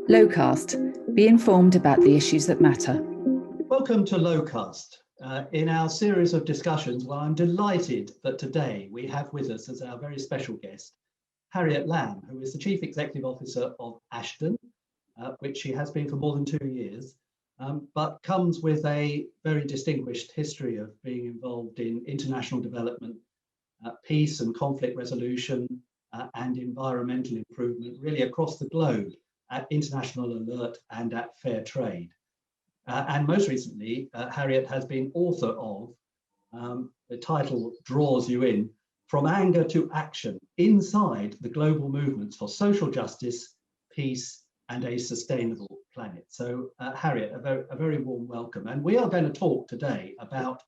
LOWcast. Be informed about the issues that matter. Welcome to LOWcast. In our series of discussions, well, I'm delighted that today we have with us as our very special guest, Harriet Lamb, who is the Chief Executive Officer of Ashden, which she has been for more than 2 years, but comes with a very distinguished history of being involved in international development, peace and conflict resolution, and environmental improvement, really across the globe, at International Alert and at Fair Trade. And most recently, Harriet has been author of, the title draws you in, From Anger to Action, Inside the Global Movements for Social Justice, Peace and a Sustainable Planet. So Harriet, a very warm welcome. And we are going to talk today about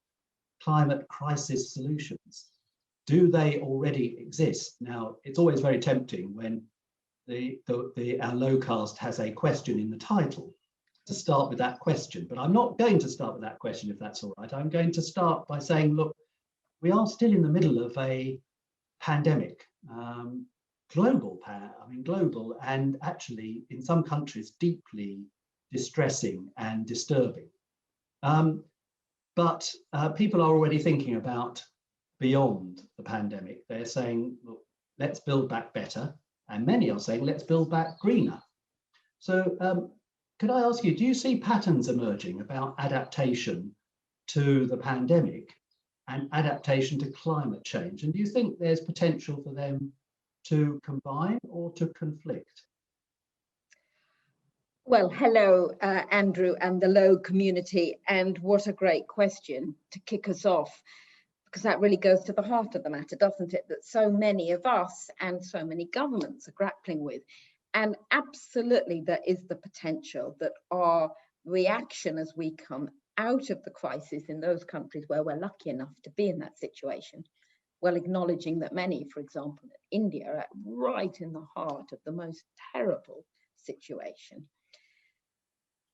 climate crisis solutions. Do they already exist? Now, it's always very tempting when our LOWcast has a question in the title to start with that question, but I'm not going to start with that question, if that's all right. I'm going to start by saying, look, we are still in the middle of a pandemic, global, and actually in some countries deeply distressing and disturbing. But people are already thinking about beyond the pandemic. They're saying, look, let's build back better. And many are saying, let's build back greener. So could I ask you, do you see patterns emerging about adaptation to the pandemic and adaptation to climate change? And do you think there's potential for them to combine or to conflict? Well, hello, Andrew and the Low community. And what a great question to kick us off, because that really goes to the heart of the matter, doesn't it? That so many of us and so many governments are grappling with. And absolutely, there is the potential that our reaction as we come out of the crisis in those countries where we're lucky enough to be in that situation, well, acknowledging that many, for example, India, are right in the heart of the most terrible situation.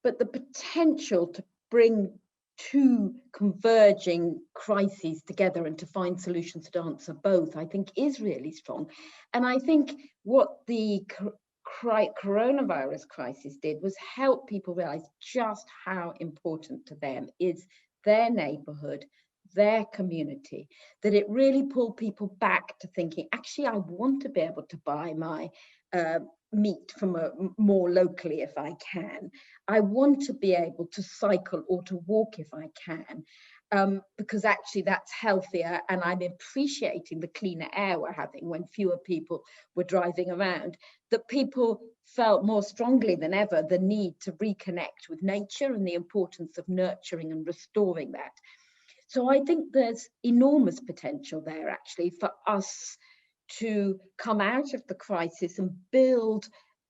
But the potential to bring two converging crises together and to find solutions to answer both, I think, is really strong. And I think what the coronavirus crisis did was help people realize just how important to them is their neighborhood, their community, that it really pulled people back to thinking, actually, I want to be able to buy my meat from more locally if I can. I want to be able to cycle or to walk if I can, because actually that's healthier, and I'm appreciating the cleaner air we're having when fewer people were driving around. That people felt more strongly than ever the need to reconnect with nature and the importance of nurturing and restoring that. So I think there's enormous potential there actually for us to come out of the crisis and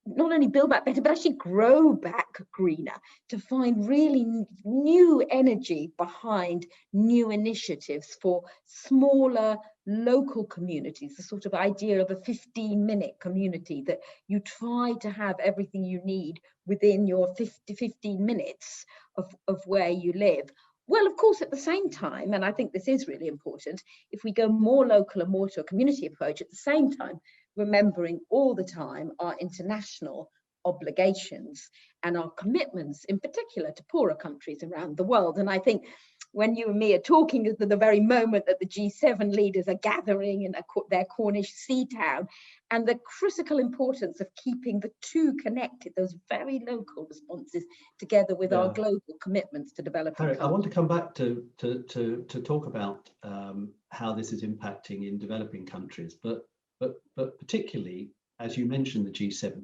not only build back better, but actually grow back greener, to find really new energy behind new initiatives for smaller local communities, the sort of idea of a 15-minute community, that you try to have everything you need within your 15 minutes of where you live. Well, of course, at the same time, and I think this is really important, if we go more local and more to a community approach, at the same time, remembering all the time our international obligations and our commitments, in particular to poorer countries around the world. And I think when you and me are talking at the very moment that the G7 leaders are gathering in their Cornish sea town, and the critical importance of keeping the two connected, those very local responses, together with our global commitments to developing countries. I want to come back to talk about how this is impacting in developing countries, but particularly, as you mentioned, the G7,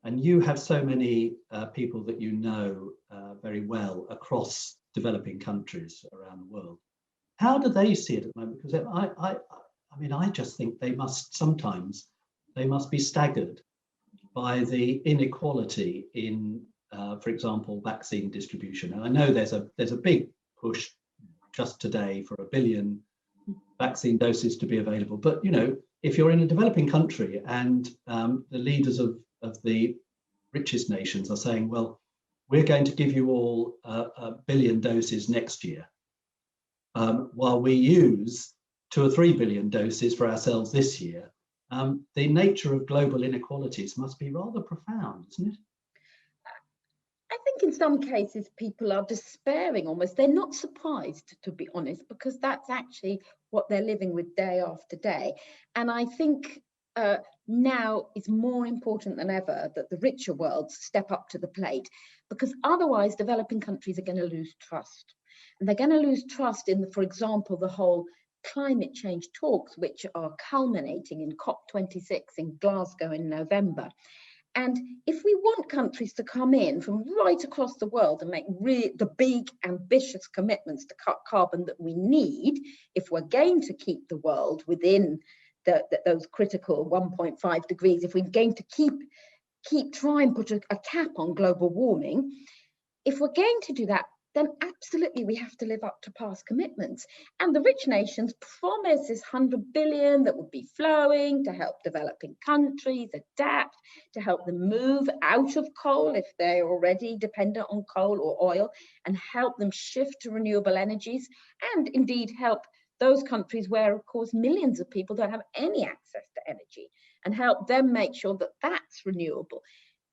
and you have so many people that you know very well across developing countries around the world. How do they see it at the moment? Because I just think they must be staggered by the inequality in, for example, vaccine distribution. And I know there's a big push just today for 1 billion vaccine doses to be available. But if you're in a developing country and the leaders of the richest nations are saying, well, we're going to give you all 1 billion doses next year, while we use 2 or 3 billion doses for ourselves this year, the nature of global inequalities must be rather profound, isn't it? I think in some cases people are despairing almost. They're not surprised, to be honest, because that's actually what they're living with day after day. And I think now it's more important than ever that the richer worlds step up to the plate, because otherwise developing countries are going to lose trust. And they're going to lose trust in, for example, the whole climate change talks, which are culminating in COP26 in Glasgow in November. And if we want countries to come in from right across the world and make the big, ambitious commitments to cut carbon that we need, if we're going to keep the world within those critical 1.5 degrees, if we're going to keep trying and put a cap on global warming, if we're going to do that, then absolutely we have to live up to past commitments. And the rich nations promise this 100 billion that would be flowing to help developing countries adapt, to help them move out of coal if they're already dependent on coal or oil, and help them shift to renewable energies, and indeed help those countries where, of course, millions of people don't have any access to energy, and help them make sure that that's renewable.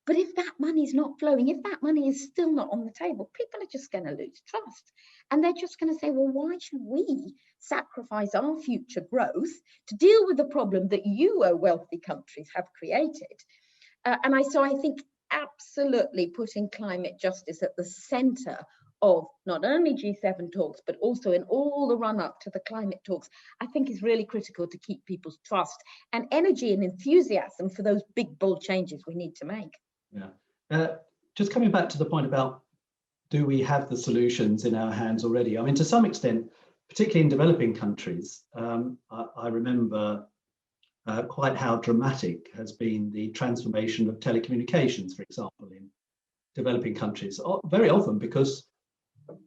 But if that money is not flowing, if that money is still not on the table, people are just going to lose trust. And they're just going to say, well, why should we sacrifice our future growth to deal with the problem that you, wealthy countries, have created? So I think absolutely putting climate justice at the centre of not only G7 talks, but also in all the run up to the climate talks, I think is really critical to keep people's trust and energy and enthusiasm for those big, bold changes we need to make. Yeah. Just coming back to the point about, do we have the solutions in our hands already? I mean, to some extent, particularly in developing countries, I remember quite how dramatic has been the transformation of telecommunications, for example, in developing countries, very often because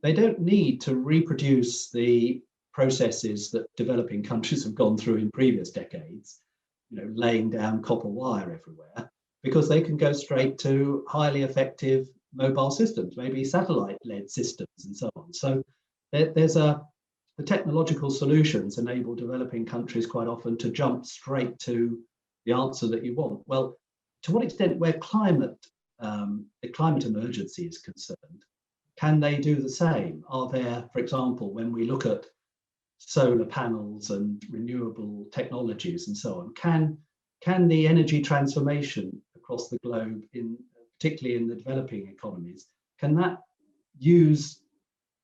they don't need to reproduce the processes that developing countries have gone through in previous decades, laying down copper wire everywhere, because they can go straight to highly effective mobile systems, maybe satellite-led systems and so on. So the technological solutions enable developing countries quite often to jump straight to the answer that you want. Well, to what extent, where the climate emergency is concerned, can they do the same? Are there, for example, when we look at solar panels and renewable technologies and so on, can the energy transformation across the globe, particularly in the developing economies, can that use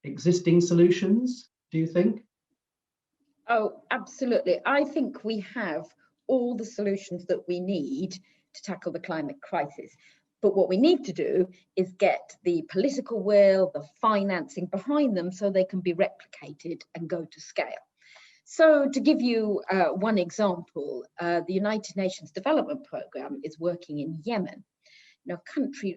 existing solutions, do you think? Oh, absolutely. I think we have all the solutions that we need to tackle the climate crisis. But what we need to do is get the political will, the financing behind them so they can be replicated and go to scale. So to give you one example, the United Nations Development Programme is working in Yemen,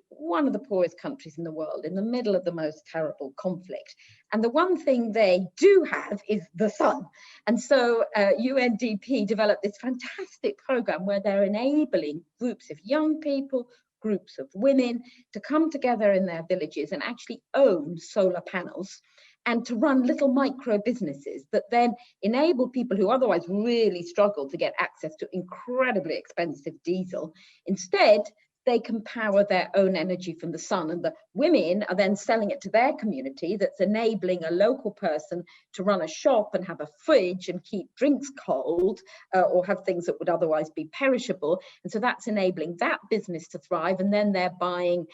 one of the poorest countries in the world, in the middle of the most terrible conflict. And the one thing they do have is the sun. And so UNDP developed this fantastic programme where they're enabling groups of young people, groups of women to come together in their villages and actually own solar panels, and to run little micro businesses that then enable people who otherwise really struggle to get access to incredibly expensive diesel. Instead, they can power their own energy from the sun, and the women are then selling it to their community. That's enabling a local person to run a shop and have a fridge and keep drinks cold, or have things that would otherwise be perishable. And so that's enabling that business to thrive. And then they're buying,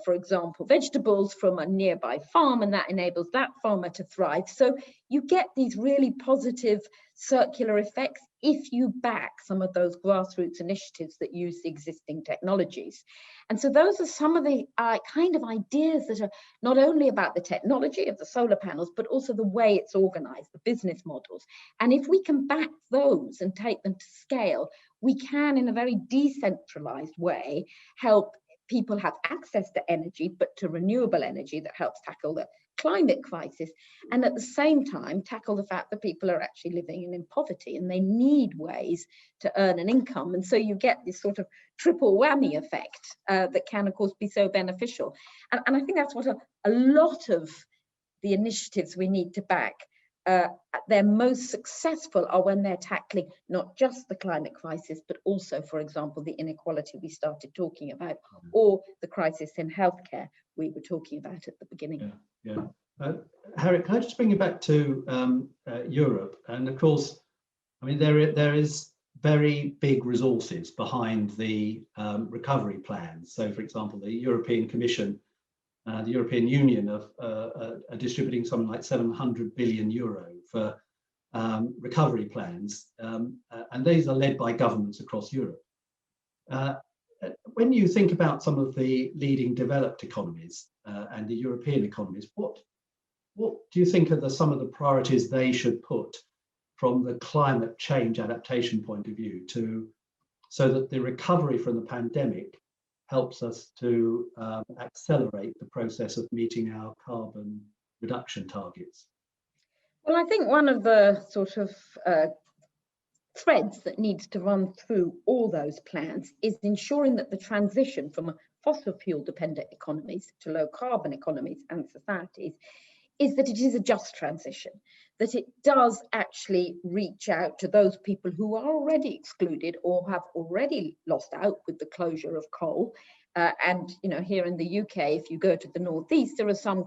for example, vegetables from a nearby farm, and that enables that farmer to thrive. So you get these really positive circular effects if you back some of those grassroots initiatives that use the existing technologies. And so those are some of the kind of ideas that are not only about the technology of the solar panels, but also the way it's organized, the business models. And if we can back those and take them to scale, we can, in a very decentralized way, help people have access to energy, but to renewable energy that helps tackle the climate crisis, and at the same time tackle the fact that people are actually living in poverty and they need ways to earn an income. And so you get this sort of triple whammy effect that can, of course, be so beneficial. And I think that's what a lot of the initiatives we need to back they're most successful are when they're tackling not just the climate crisis, but also, for example, the inequality we started talking about, or the crisis in healthcare we were talking about at the beginning. Harriet, can I just bring you back to Europe? And of course, I mean, there is very big resources behind the recovery plans. So, for example, the European Commission, the European Union are distributing something like 700 billion euro for recovery plans, and these are led by governments across Europe. When you think about some of the leading developed economies and the European economies, what do you think are some of the priorities they should put from the climate change adaptation point of view so that the recovery from the pandemic helps us to accelerate the process of meeting our carbon reduction targets? Well, I think one of the sort of threads that needs to run through all those plans is ensuring that the transition from fossil fuel dependent economies to low carbon economies and societies is that it is a just transition, that it does actually reach out to those people who are already excluded or have already lost out with the closure of coal. And you know, here in the UK, if you go to the northeast, there are some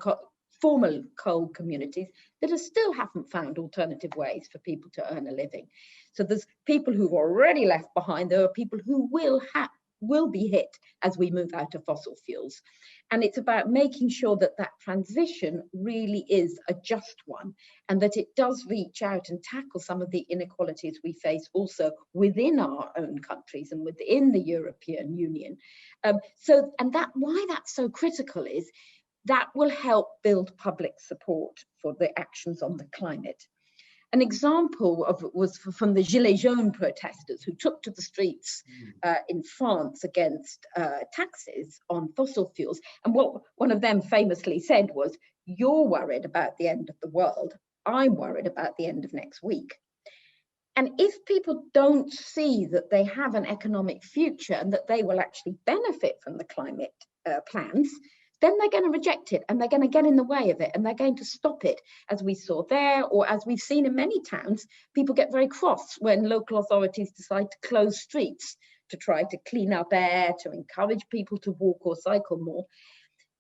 formal coal communities that still haven't found alternative ways for people to earn a living. So there's people who've already left behind. There are people who will be hit as we move out of fossil fuels. And it's about making sure that that transition really is a just one, and that it does reach out and tackle some of the inequalities we face also within our own countries and within the European Union. And why that's so critical is that will help build public support for the actions on the climate. An example of it was from the Gilets jaunes protesters who took to the streets in France against taxes on fossil fuels. And what one of them famously said was, "You're worried about the end of the world. I'm worried about the end of next week." And if people don't see that they have an economic future and that they will actually benefit from the climate plans, then they're going to reject it and they're going to get in the way of it and they're going to stop it, as we saw there, or as we've seen in many towns. People get very cross when local authorities decide to close streets to try to clean up air, to encourage people to walk or cycle more.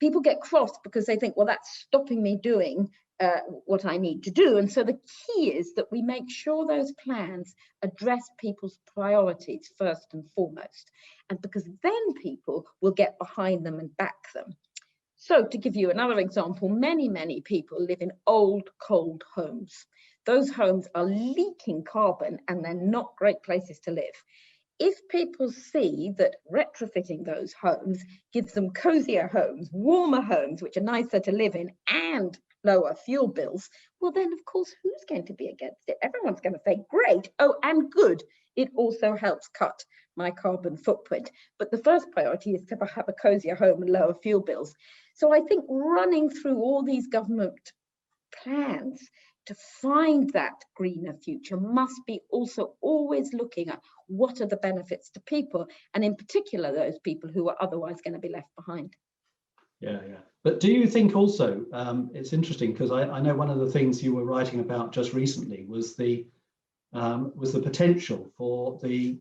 People get cross because they think, well, that's stopping me doing what I need to do. And so the key is that we make sure those plans address people's priorities first and foremost, and because then people will get behind them and back them. So to give you another example, many people live in old, cold homes. Those homes are leaking carbon and they're not great places to live. If people see that retrofitting those homes gives them cozier homes, warmer homes, which are nicer to live in, and lower fuel bills, well then of course, who's going to be against it? Everyone's going to say, great, oh, and good. It also helps cut my carbon footprint. But the first priority is to have a cozier home and lower fuel bills. So I think running through all these government plans to find that greener future must be also always looking at what are the benefits to people, and in particular those people who are otherwise going to be left behind. Yeah. But do you think also, it's interesting because I know one of the things you were writing about just recently was the potential for the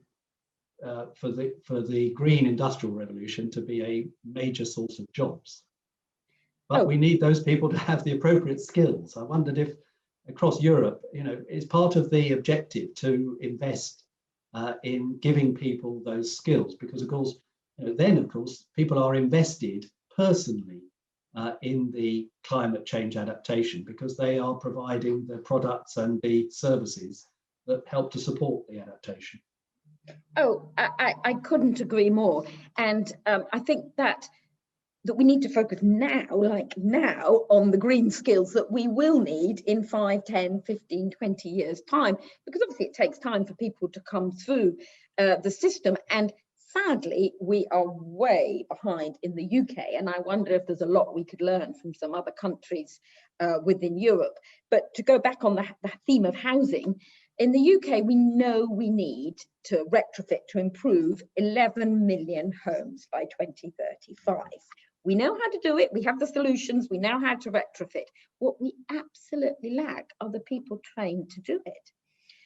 green industrial revolution to be a major source of jobs. But we need those people to have the appropriate skills. I wondered if across Europe, you know, is part of the objective to invest in giving people those skills, because of course, you know, then of course people are invested personally in the climate change adaptation because they are providing the products and the services that help to support the adaptation. Oh, I couldn't agree more. And I think that we need to focus now, on the green skills that we will need in 5, 10, 15, 20 years time, because obviously it takes time for people to come through the system. And sadly, we are way behind in the UK. And I wonder if there's a lot we could learn from some other countries within Europe. But to go back on the theme of housing, in the UK, we know we need to retrofit to improve 11 million homes by 2035. We know how to do it. We have the solutions. We know how to retrofit. What we absolutely lack are the people trained to do it.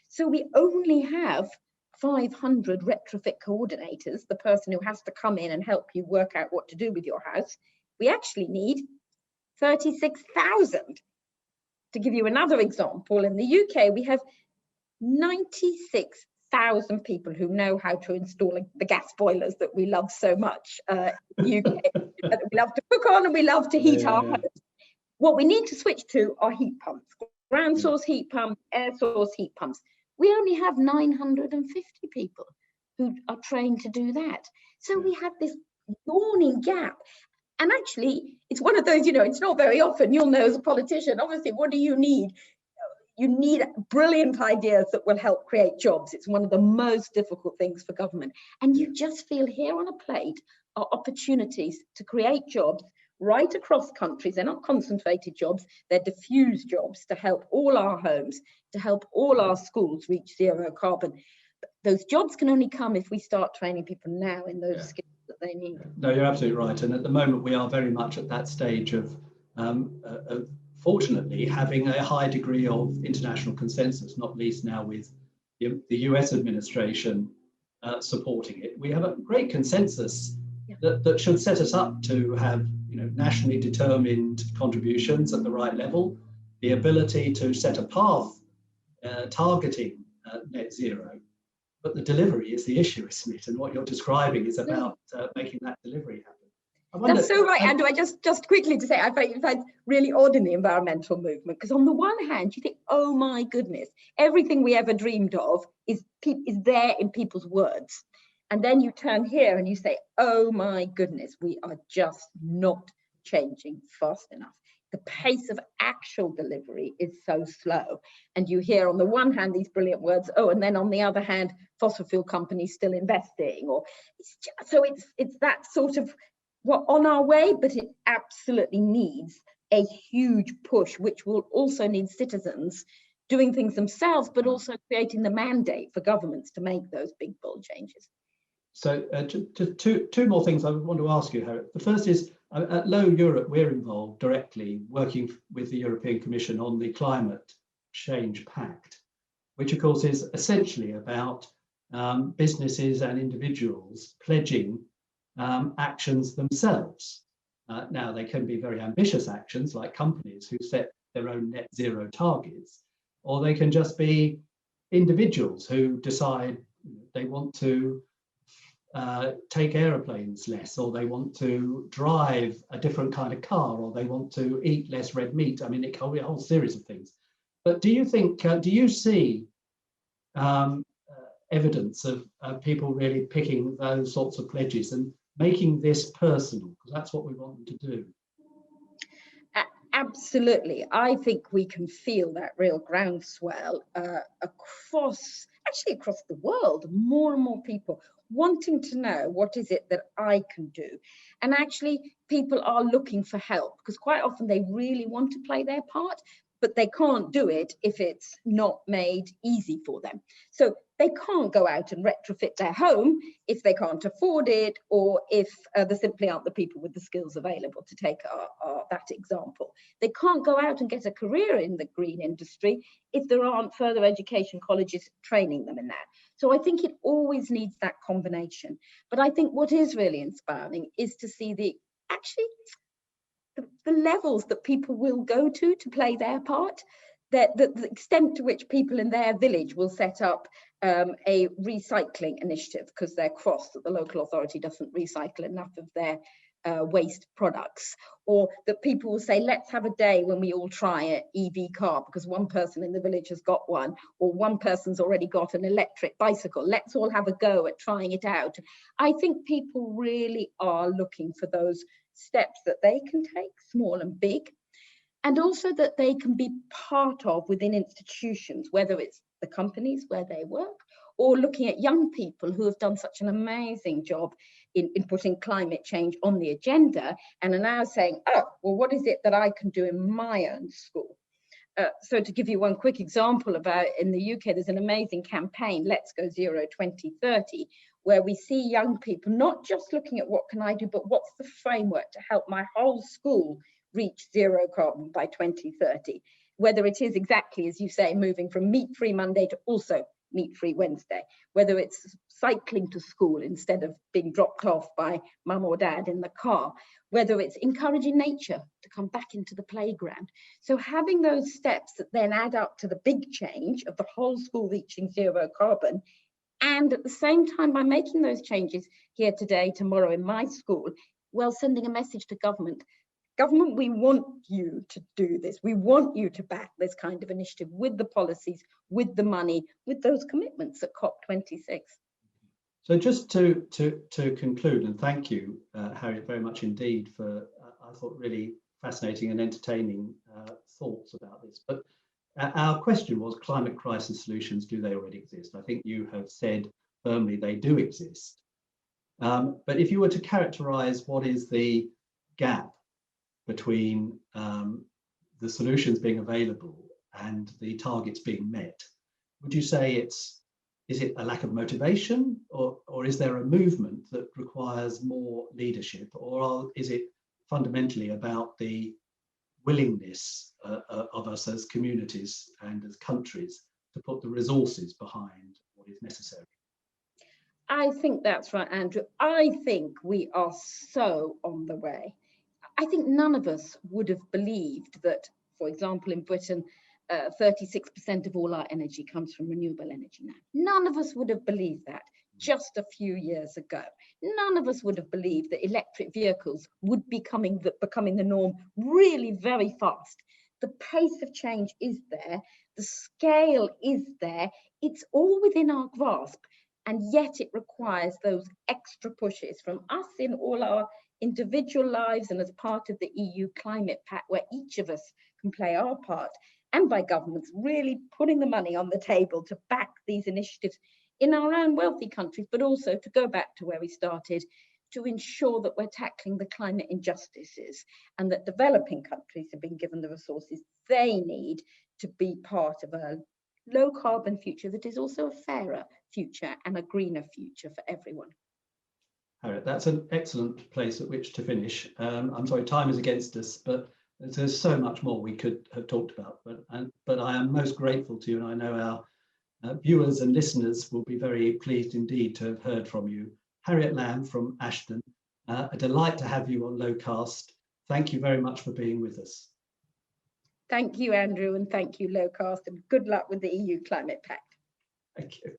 So we only have 500 retrofit coordinators, the person who has to come in and help you work out what to do with your house. We actually need 36,000. To give you another example, in the UK, we have 96,000 people who know how to install the gas boilers that we love so much in the UK, that we love to cook on and we love to heat our homes. What we need to switch to are heat pumps, ground source heat pumps, air source heat pumps. We only have 950 people who are trained to do that. So we have this yawning gap. And actually, it's one of those, it's not very often, you'll know as a politician, obviously, what do you need? You need brilliant ideas that will help create jobs. It's one of the most difficult things for government. And you just feel here on a plate are opportunities to create jobs right across countries. They're not concentrated jobs, they're diffused jobs to help all our homes, to help all our schools reach zero carbon. Those jobs can only come if we start training people now in those skills that they need. No, you're absolutely right. And at the moment, we are very much at that stage of fortunately having a high degree of international consensus, not least now with the US administration supporting it. We have a great consensus that should set us up to have nationally determined contributions at the right level, the ability to set a path targeting net zero. But the delivery is the issue, isn't it? And what you're describing is about making that delivery happen. That's so right, Andrew. I just quickly to say, I find really odd in the environmental movement, because on the one hand, you think, oh my goodness, everything we ever dreamed of is there in people's words. And then you turn here and you say, oh my goodness, we are just not changing fast enough. The pace of actual delivery is so slow. And you hear on the one hand these brilliant words, oh, and then on the other hand, fossil fuel companies still investing. Or it's that sort of, we're on our way, but it absolutely needs a huge push, which will also need citizens doing things themselves, but also creating the mandate for governments to make those big, bold changes. So two more things I want to ask you, Harriet. The first is, at Low Europe, we're involved directly working with the European Commission on the Climate Change Pact, which of course is essentially about businesses and individuals pledging actions themselves. Now, they can be very ambitious actions like companies who set their own net zero targets, or they can just be individuals who decide they want to take aeroplanes less, or they want to drive a different kind of car, or they want to eat less red meat. I mean, it can be a whole series of things. But do you think, do you see evidence of people really picking those sorts of pledges and making this personal? Because that's what we want them to do. Absolutely. I think we can feel that real groundswell across the world. More and more people wanting to know, what is it that I can do? And actually people are looking for help, because quite often they really want to play their part, but they can't do it if it's not made easy for them. So they can't go out and retrofit their home if they can't afford it, or if there simply aren't the people with the skills available, to take that example. They can't go out and get a career in the green industry if there aren't further education colleges training them in that. So I think it always needs that combination. But I think what is really inspiring is to see the levels that people will go to play their part, that the extent to which people in their village will set up a recycling initiative because they're cross that the local authority doesn't recycle enough of their waste products, or that people will say, let's have a day when we all try an EV car because one person in the village has got one, or one person's already got an electric bicycle. Let's all have a go at trying it out. I think people really are looking for those steps that they can take, small and big, and also that they can be part of within institutions, whether it's the companies where they work, or looking at young people who have done such an amazing job in putting climate change on the agenda, and are now saying, oh, well, what is it that I can do in my own school? So to give you one quick example about, in the UK, there's an amazing campaign, Let's Go Zero 2030, where we see young people not just looking at what can I do, but what's the framework to help my whole school reach zero carbon by 2030, whether it is exactly as you say, moving from meat-free Monday to also meat-free Wednesday, whether it's cycling to school instead of being dropped off by mum or dad in the car, whether it's encouraging nature to come back into the playground. So having those steps that then add up to the big change of the whole school reaching zero carbon, and at the same time, by making those changes here today, tomorrow in my school, well, sending a message to government. Government, we want you to do this. We want you to back this kind of initiative with the policies, with the money, with those commitments at COP26. So just to conclude, and thank you, Harriet, very much indeed for, I thought, really fascinating and entertaining thoughts about this. But our question was climate crisis solutions, do they already exist? I think you have said firmly they do exist. But if you were to characterize what is the gap between the solutions being available and the targets being met, would you say is it a lack of motivation, or is there a movement that requires more leadership, or is it fundamentally about the willingness of us as communities and as countries to put the resources behind what is necessary? I think that's right, Andrew. I think we are so on the way. I think none of us would have believed that, for example, in Britain, 36% of all our energy comes from renewable energy now. None of us would have believed that just a few years ago. None of us would have believed that electric vehicles would be becoming the norm really very fast. The pace of change is there. The scale is there. It's all within our grasp. And yet it requires those extra pushes from us in all our individual lives and as part of the EU Climate Pact, where each of us can play our part, and by governments really putting the money on the table to back these initiatives in our own wealthy countries, but also to go back to where we started, to ensure that we're tackling the climate injustices and that developing countries have been given the resources they need to be part of a low carbon future that is also a fairer future and a greener future for everyone. Harriet, that's an excellent place at which to finish. I'm sorry, time is against us, but there's so much more we could have talked about. But I am most grateful to you, and I know our viewers and listeners will be very pleased indeed to have heard from you. Harriet Lamb from Ashden, a delight to have you on LOWcast. Thank you very much for being with us. Thank you, Andrew, and thank you, LOWcast, and good luck with the EU Climate Pact. Thank you.